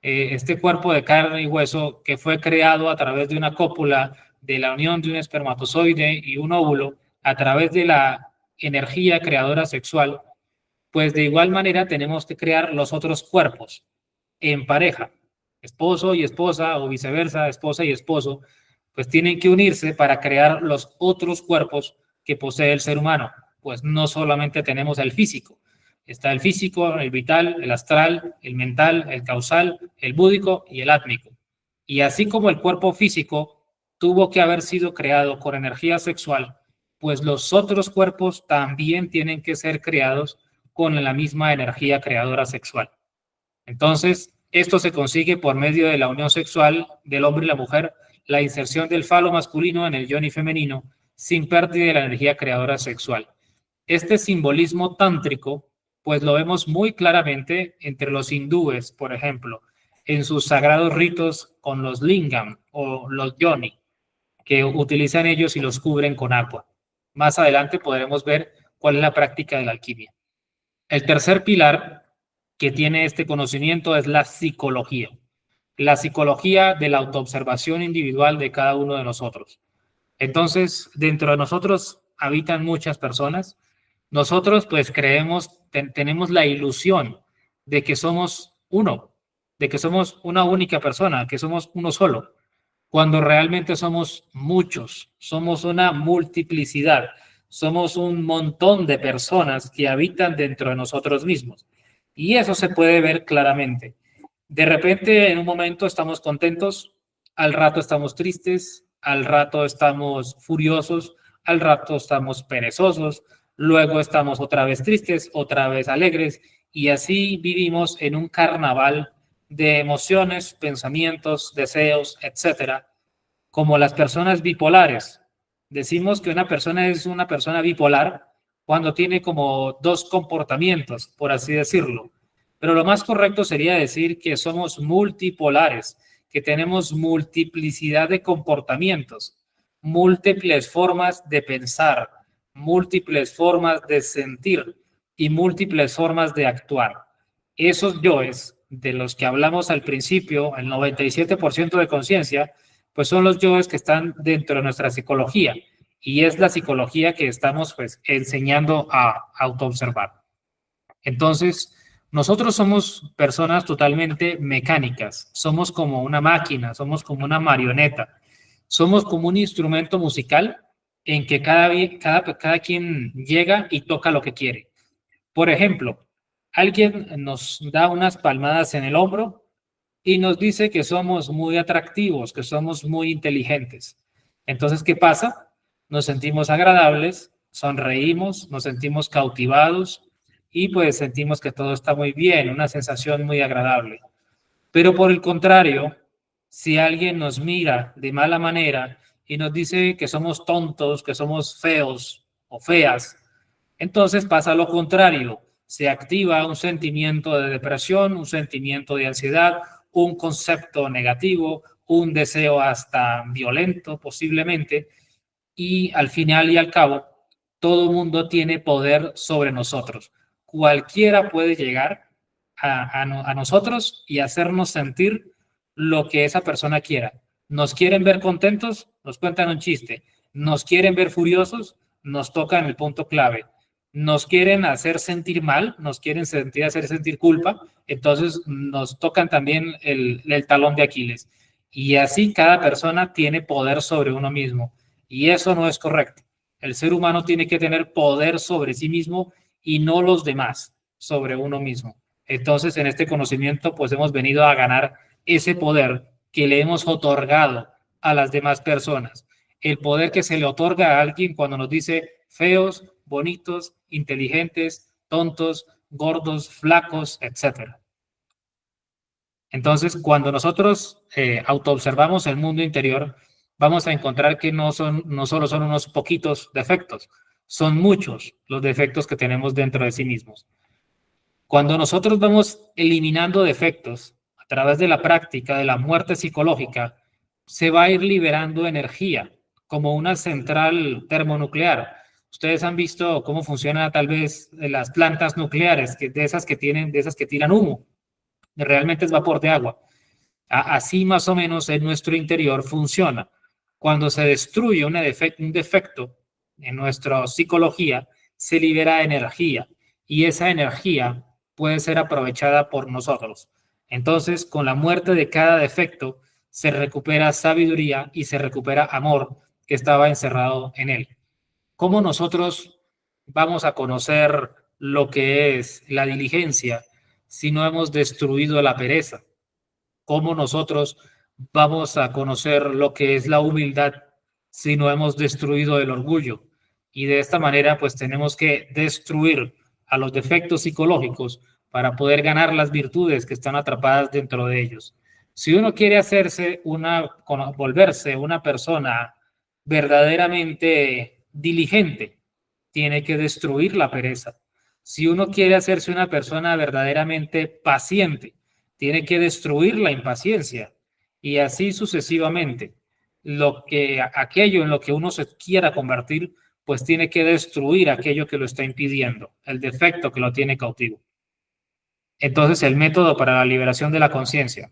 este cuerpo de carne y hueso que fue creado a través de una cópula, de la unión de un espermatozoide y un óvulo, a través de la energía creadora sexual, pues de igual manera tenemos que crear los otros cuerpos en pareja, esposo y esposa o viceversa, esposa y esposo, pues tienen que unirse para crear los otros cuerpos que posee el ser humano. Pues no solamente tenemos el físico, está el físico, el vital, el astral, el mental, el causal, el búdico y el átmico. Y así como el cuerpo físico tuvo que haber sido creado con energía sexual, pues los otros cuerpos también tienen que ser creados con la misma energía creadora sexual. Entonces, esto se consigue por medio de la unión sexual del hombre y la mujer, la inserción del falo masculino en el yoni femenino, sin pérdida de la energía creadora sexual. Este simbolismo tántrico, pues lo vemos muy claramente entre los hindúes, por ejemplo, en sus sagrados ritos con los lingam o los yoni, que utilizan ellos y los cubren con agua. Más adelante podremos ver cuál es la práctica de la alquimia. El tercer pilar que tiene este conocimiento es la psicología de la autoobservación individual de cada uno de nosotros. Entonces, dentro de nosotros habitan muchas personas. Nosotros pues creemos, tenemos la ilusión de que somos uno, de que somos una única persona, que somos uno solo, cuando realmente somos muchos, somos una multiplicidad, somos un montón de personas que habitan dentro de nosotros mismos. Y eso se puede ver claramente. De repente, en un momento estamos contentos, al rato estamos tristes, al rato estamos furiosos, al rato estamos perezosos, luego estamos otra vez tristes, otra vez alegres, y así vivimos en un carnaval de emociones, pensamientos, deseos, etcétera, como las personas bipolares. Decimos que una persona es una persona bipolar cuando tiene como dos comportamientos, por así decirlo. Pero lo más correcto sería decir que somos multipolares, que tenemos multiplicidad de comportamientos, múltiples formas de pensar, múltiples formas de sentir y múltiples formas de actuar. Esos yoes de los que hablamos al principio, el 97% de conciencia, pues son los yoes que están dentro de nuestra psicología y es la psicología que estamos pues enseñando a autoobservar. Entonces, Nosotros somos personas totalmente mecánicas, somos como una máquina, somos como una marioneta, somos como un instrumento musical en que cada quien llega y toca lo que quiere. Por ejemplo, alguien nos da unas palmadas en el hombro y nos dice que somos muy atractivos, que somos muy inteligentes. Entonces, ¿qué pasa? Nos sentimos agradables, sonreímos, nos sentimos cautivados y pues sentimos que todo está muy bien, una sensación muy agradable. Pero por el contrario, si alguien nos mira de mala manera y nos dice que somos tontos, que somos feos o feas, entonces pasa lo contrario, se activa un sentimiento de depresión, un sentimiento de ansiedad, un concepto negativo, un deseo hasta violento posiblemente, y al final y al cabo, todo el mundo tiene poder sobre nosotros. Cualquiera puede llegar a nosotros y hacernos sentir lo que esa persona quiera. Nos quieren ver contentos, nos cuentan un chiste. Nos quieren ver furiosos, nos tocan el punto clave. Nos quieren hacer sentir mal, nos quieren hacer sentir culpa, entonces nos tocan también el talón de Aquiles. Y así cada persona tiene poder sobre uno mismo. Y eso no es correcto. El ser humano tiene que tener poder sobre sí mismo y no los demás sobre uno mismo. Entonces, en este conocimiento, pues hemos venido a ganar ese poder que le hemos otorgado a las demás personas. El poder que se le otorga a alguien cuando nos dice feos, bonitos, inteligentes, tontos, gordos, flacos, etcétera. Entonces, cuando nosotros autoobservamos el mundo interior, vamos a encontrar que no solo son unos poquitos defectos, son muchos los defectos que tenemos dentro de sí mismos. Cuando nosotros vamos eliminando defectos a través de la práctica de la muerte psicológica, se va a ir liberando energía, como una central termonuclear. Ustedes han visto cómo funciona tal vez las plantas nucleares, de esas que tiran humo, realmente es vapor de agua. Así más o menos en nuestro interior funciona. Cuando se destruye un defecto en nuestra psicología, se libera energía y esa energía puede ser aprovechada por nosotros. Entonces, con la muerte de cada defecto, se recupera sabiduría y se recupera amor que estaba encerrado en él. ¿Cómo nosotros vamos a conocer lo que es la diligencia si no hemos destruido la pereza? ¿Cómo nosotros vamos a conocer lo que es la humildad si no hemos destruido el orgullo? Y de esta manera, pues tenemos que destruir a los defectos psicológicos para poder ganar las virtudes que están atrapadas dentro de ellos. Si uno quiere volverse una persona verdaderamente diligente, tiene que destruir la pereza. Si uno quiere hacerse una persona verdaderamente paciente, tiene que destruir la impaciencia y así sucesivamente. Aquello en lo que uno se quiera convertir, pues tiene que destruir aquello que lo está impidiendo, el defecto que lo tiene cautivo. Entonces, el método para la liberación de la conciencia.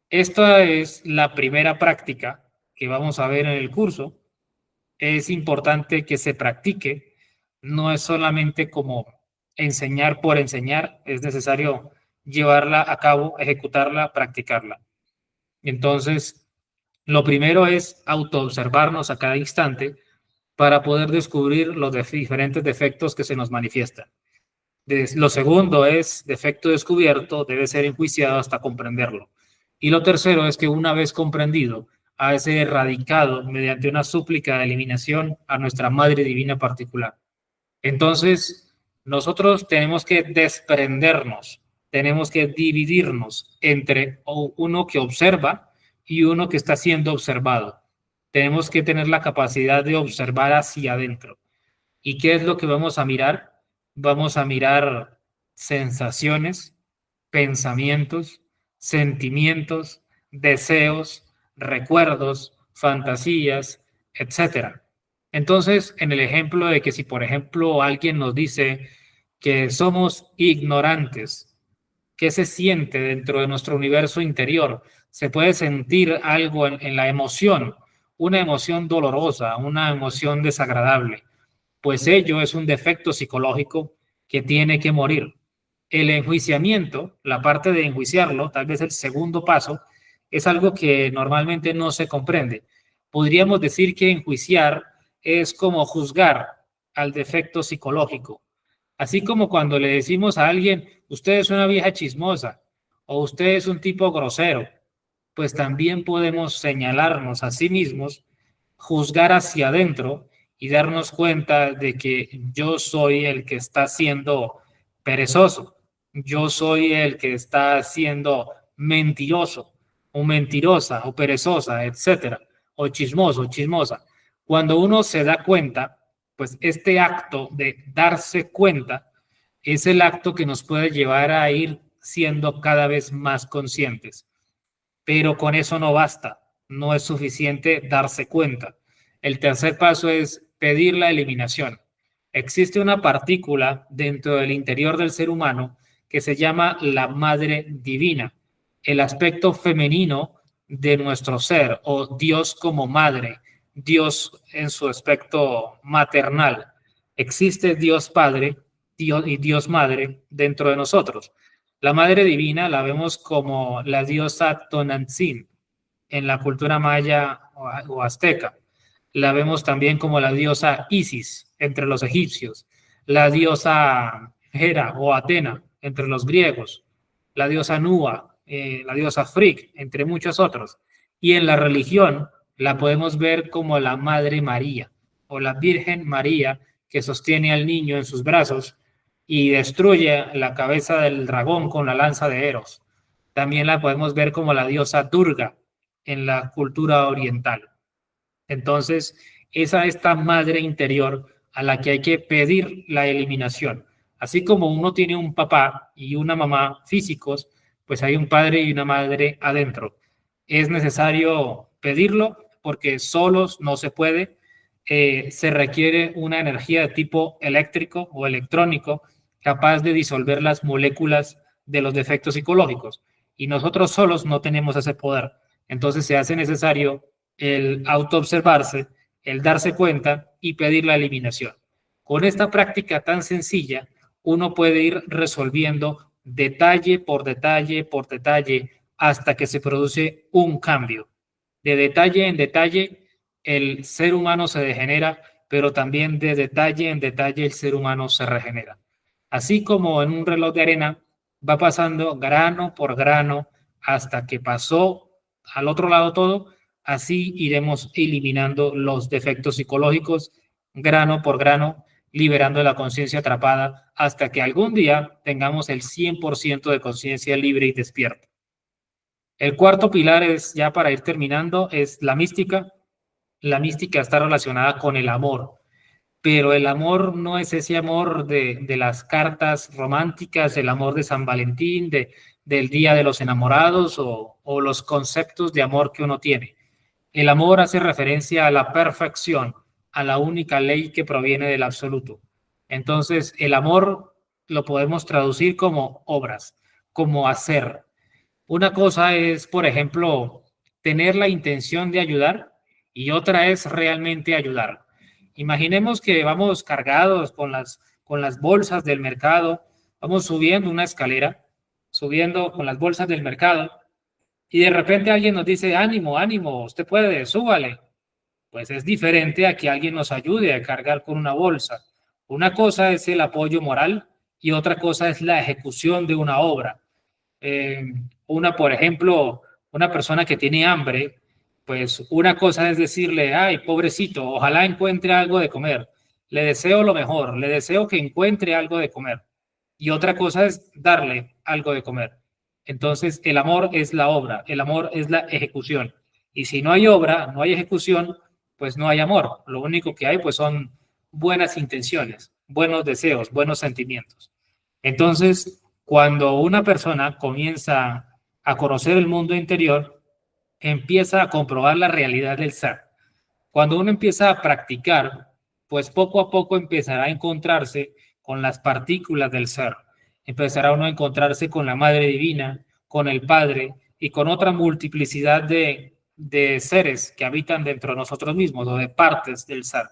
Esta es la primera práctica que vamos a ver en el curso. Es importante que se practique, no es solamente como enseñar por enseñar, es necesario llevarla a cabo, ejecutarla, practicarla. Entonces, lo primero es autoobservarnos a cada instante para poder descubrir los diferentes defectos que se nos manifiestan. Lo segundo es, defecto descubierto, debe ser enjuiciado hasta comprenderlo. Y lo tercero es que una vez comprendido, ha de ser erradicado mediante una súplica de eliminación a nuestra Madre Divina particular. Entonces, nosotros tenemos que desprendernos, tenemos que dividirnos entre uno que observa y uno que está siendo observado. Tenemos que tener la capacidad de observar hacia adentro. ¿Y qué es lo que vamos a mirar? Vamos a mirar sensaciones, pensamientos, sentimientos, deseos, recuerdos, fantasías, etcétera. Entonces, en el ejemplo de que si, por ejemplo, alguien nos dice que somos ignorantes, ¿qué se siente dentro de nuestro universo interior? Se puede sentir algo en la emoción, una emoción dolorosa, una emoción desagradable. Pues ello es un defecto psicológico que tiene que morir. El enjuiciamiento, la parte de enjuiciarlo, tal vez el segundo paso, es algo que normalmente no se comprende. Podríamos decir que enjuiciar es como juzgar al defecto psicológico. Así como cuando le decimos a alguien, usted es una vieja chismosa o usted es un tipo grosero, pues también podemos señalarnos a sí mismos, juzgar hacia adentro y darnos cuenta de que yo soy el que está siendo perezoso, yo soy el que está siendo mentiroso o mentirosa o perezosa, etcétera, o chismoso, chismosa. Cuando uno se da cuenta, pues este acto de darse cuenta es el acto que nos puede llevar a ir siendo cada vez más conscientes. Pero con eso no basta, no es suficiente darse cuenta. El tercer paso es pedir la eliminación. Existe una partícula dentro del interior del ser humano que se llama la madre divina, el aspecto femenino de nuestro ser o Dios como madre, Dios en su aspecto maternal. Existe Dios Padre Dios y Dios Madre dentro de nosotros. La Madre Divina la vemos como la diosa Tonantzin en la cultura maya o azteca. La vemos también como la diosa Isis entre los egipcios, la diosa Hera o Atena entre los griegos, la diosa Nua, la diosa Frigg, entre muchos otros. Y en la religión la podemos ver como la Madre María o la Virgen María que sostiene al niño en sus brazos y destruye la cabeza del dragón con la lanza de Eros. También la podemos ver como la diosa Durga en la cultura oriental. Entonces, esa es esta madre interior a la que hay que pedir la eliminación. Así como uno tiene un papá y una mamá físicos, pues hay un padre y una madre adentro. Es necesario pedirlo porque solos no se puede. Se requiere una energía de tipo eléctrico o electrónico capaz de disolver las moléculas de los defectos psicológicos. Y nosotros solos no tenemos ese poder. Entonces se hace necesario el autoobservarse, el darse cuenta y pedir la eliminación. Con esta práctica tan sencilla, uno puede ir resolviendo detalle por detalle por detalle hasta que se produce un cambio. De detalle en detalle, el ser humano se degenera, pero también de detalle en detalle el ser humano se regenera. Así como en un reloj de arena va pasando grano por grano hasta que pasó al otro lado todo, así iremos eliminando los defectos psicológicos grano por grano, liberando la conciencia atrapada hasta que algún día tengamos el 100% de conciencia libre y despierta. El cuarto pilar es, ya para ir terminando, es la mística. La mística está relacionada con el amor, pero el amor no es ese amor de las cartas románticas, el amor de San Valentín, del Día de los Enamorados o los conceptos de amor que uno tiene. El amor hace referencia a la perfección, a la única ley que proviene del absoluto. Entonces, el amor lo podemos traducir como obras, como hacer. Una cosa es, por ejemplo, tener la intención de ayudar y otra es realmente ayudar. Imaginemos que vamos cargados con las bolsas del mercado, vamos subiendo una escalera, subiendo con las bolsas del mercado y de repente alguien nos dice, ánimo, ánimo, usted puede, súbale. Pues es diferente a que alguien nos ayude a cargar con una bolsa. Una cosa es el apoyo moral y otra cosa es la ejecución de una obra. Eh, por ejemplo, una persona que tiene hambre, pues una cosa es decirle, ay, pobrecito, ojalá encuentre algo de comer. Le deseo lo mejor, le deseo que encuentre algo de comer. Y otra cosa es darle algo de comer. Entonces, el amor es la obra, el amor es la ejecución. Y si no hay obra, no hay ejecución, pues no hay amor. Lo único que hay, pues son buenas intenciones, buenos deseos, buenos sentimientos. Entonces, cuando una persona comienza a conocer el mundo interior, empieza a comprobar la realidad del ser. Cuando uno empieza a practicar, pues poco a poco empezará a encontrarse con las partículas del ser. Empezará uno a encontrarse con la Madre Divina, con el Padre y con otra multiplicidad de seres que habitan dentro de nosotros mismos o de partes del ser.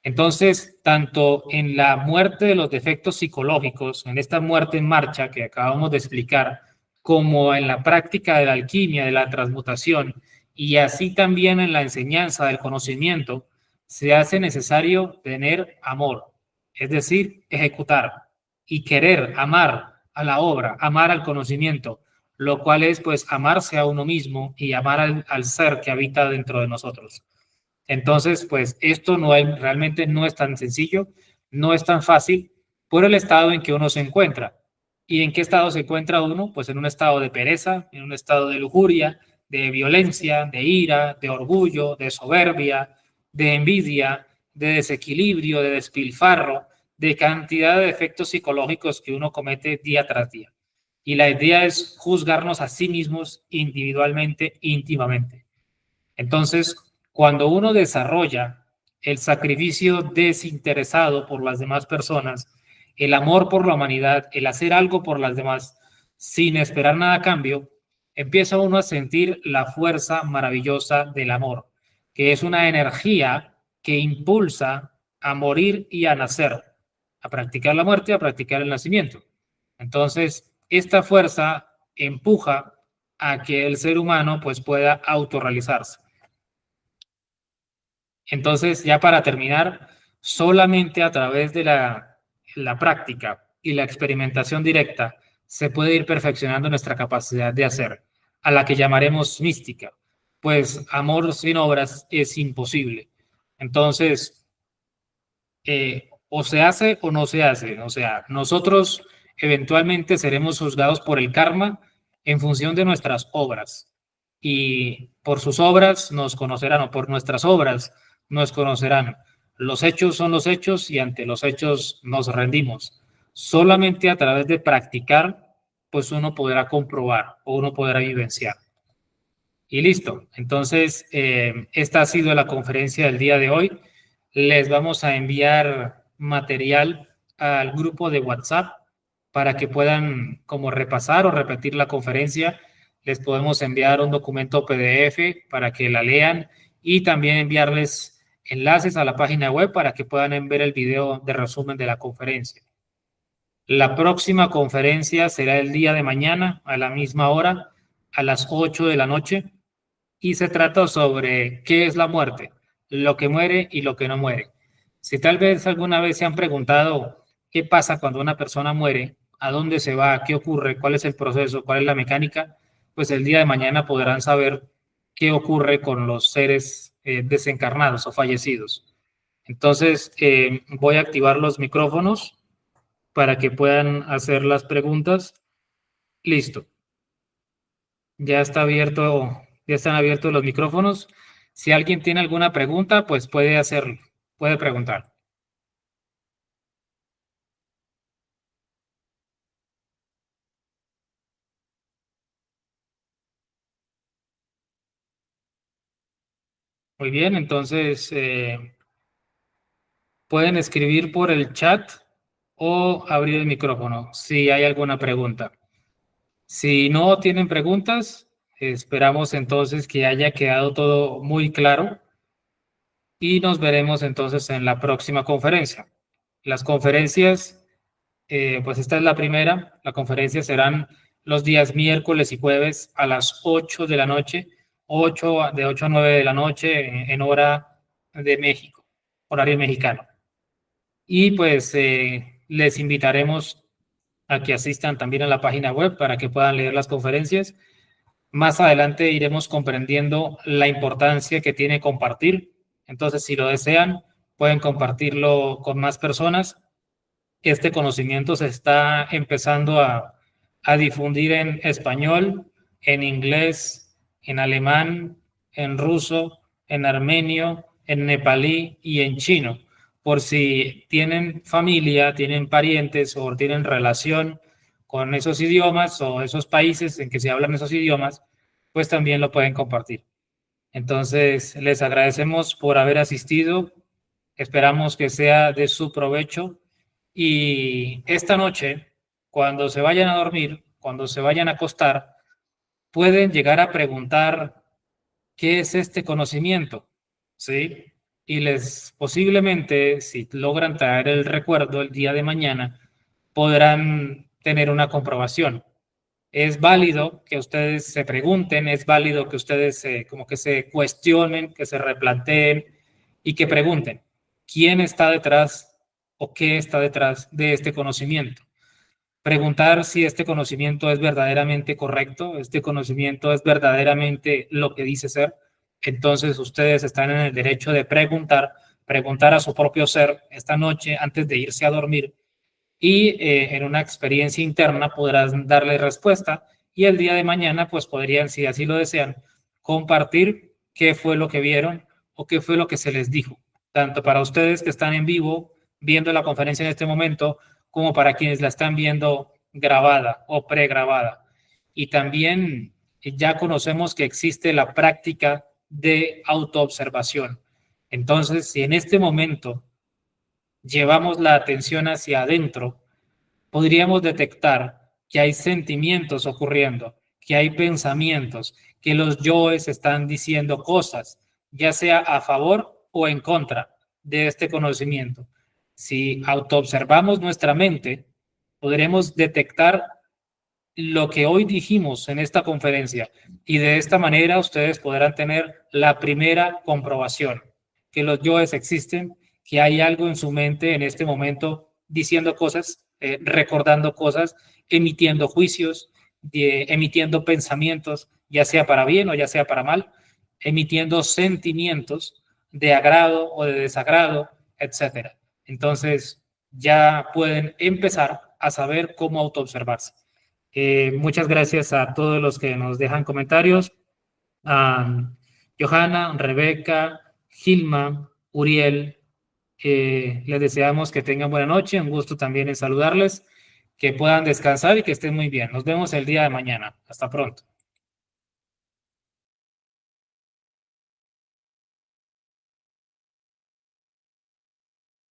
Entonces, tanto en la muerte de los defectos psicológicos, en esta muerte en marcha que acabamos de explicar, como en la práctica de la alquimia, de la transmutación, y así también en la enseñanza del conocimiento, se hace necesario tener amor, es decir, ejecutar y querer, amar a la obra, amar al conocimiento, lo cual es pues amarse a uno mismo y amar al ser que habita dentro de nosotros. Entonces, pues esto no es, realmente no es tan sencillo, no es tan fácil por el estado en que uno se encuentra. ¿Y en qué estado se encuentra uno? Pues en un estado de pereza, en un estado de lujuria, de violencia, de ira, de orgullo, de soberbia, de envidia, de desequilibrio, de despilfarro, de cantidad de efectos psicológicos que uno comete día tras día. Y la idea es juzgarnos a sí mismos individualmente, íntimamente. Entonces, cuando uno desarrolla el sacrificio desinteresado por las demás personas, el amor por la humanidad, el hacer algo por las demás sin esperar nada a cambio, empieza uno a sentir la fuerza maravillosa del amor, que es una energía que impulsa a morir y a nacer, a practicar la muerte y a practicar el nacimiento. Entonces, esta fuerza empuja a que el ser humano pues pueda autorrealizarse. Entonces, ya para terminar, solamente a través de la práctica y la experimentación directa se puede ir perfeccionando nuestra capacidad de hacer, a la que llamaremos mística, pues amor sin obras es imposible. Entonces, o se hace o no se hace. O sea, nosotros eventualmente seremos juzgados por el karma en función de nuestras obras. Y por sus obras nos conocerán, o por nuestras obras nos conocerán. Los hechos son los hechos y ante los hechos nos rendimos. Solamente a través de practicar, pues uno podrá comprobar o uno podrá vivenciar. Y listo. Entonces, esta ha sido la conferencia del día de hoy. Les vamos a enviar material al grupo de WhatsApp para que puedan como repasar o repetir la conferencia. Les podemos enviar un documento PDF para que la lean y también enviarles enlaces a la página web para que puedan ver el video de resumen de la conferencia. La próxima conferencia será el día de mañana a la misma hora, a las 8 de la noche, y se trata sobre qué es la muerte, lo que muere y lo que no muere. Si tal vez alguna vez se han preguntado qué pasa cuando una persona muere, a dónde se va, qué ocurre, cuál es el proceso, cuál es la mecánica, pues el día de mañana podrán saber qué ocurre con los seres desencarnados o fallecidos. Entonces, voy a activar los micrófonos para que puedan hacer las preguntas. Listo. Ya está abierto, ya están abiertos los micrófonos. Si alguien tiene alguna pregunta, pues puede hacerlo, puede preguntar. Muy bien, entonces pueden escribir por el chat o abrir el micrófono si hay alguna pregunta. Si no tienen preguntas, esperamos entonces que haya quedado todo muy claro y nos veremos entonces en la próxima conferencia. Las conferencias, pues esta es la primera. La conferencia serán los días miércoles y jueves a las 8 de la noche, de 8 a 9 de la noche en hora de México, horario mexicano. Y pues les invitaremos a que asistan también a la página web para que puedan leer las conferencias. Más adelante iremos comprendiendo la importancia que tiene compartir. Entonces, si lo desean, pueden compartirlo con más personas. Este conocimiento se está empezando a difundir en español, en inglés, en alemán, en ruso, en armenio, en nepalí y en chino. Por si tienen familia, tienen parientes o tienen relación con esos idiomas o esos países en que se hablan esos idiomas, pues también lo pueden compartir. Entonces, les agradecemos por haber asistido. Esperamos que sea de su provecho. Y esta noche, cuando se vayan a dormir, cuando se vayan a acostar, pueden llegar a preguntar, ¿qué es este conocimiento? ¿Sí? y les posiblemente, si logran traer el recuerdo el día de mañana, podrán tener una comprobación. Es válido que ustedes se pregunten, es válido que ustedes como que se cuestionen, que se replanteen y que pregunten quién está detrás o qué está detrás de este conocimiento. Preguntar si este conocimiento es verdaderamente correcto, este conocimiento es verdaderamente lo que dice ser. Entonces ustedes están en el derecho de preguntar a su propio ser esta noche antes de irse a dormir y en una experiencia interna podrán darle respuesta y el día de mañana pues podrían, si así lo desean, compartir qué fue lo que vieron o qué fue lo que se les dijo, tanto para ustedes que están en vivo viendo la conferencia en este momento como para quienes la están viendo grabada o pregrabada. Y también ya conocemos que existe la práctica de autoobservación. Entonces, si en este momento llevamos la atención hacia adentro, podríamos detectar que hay sentimientos ocurriendo, que hay pensamientos, que los yoes están diciendo cosas, ya sea a favor o en contra de este conocimiento. Si autoobservamos nuestra mente, podremos detectar lo que hoy dijimos en esta conferencia y de esta manera ustedes podrán tener la primera comprobación que los yoes existen, que hay algo en su mente en este momento diciendo cosas, recordando cosas, emitiendo juicios, emitiendo pensamientos, ya sea para bien o ya sea para mal, emitiendo sentimientos de agrado o de desagrado, etcétera. Entonces ya pueden empezar a saber cómo autoobservarse. Muchas gracias a todos los que nos dejan comentarios. A Johanna, Rebeca, Gilma, Uriel, les deseamos que tengan buena noche. Un gusto también en saludarles, que puedan descansar y que estén muy bien. Nos vemos el día de mañana. Hasta pronto.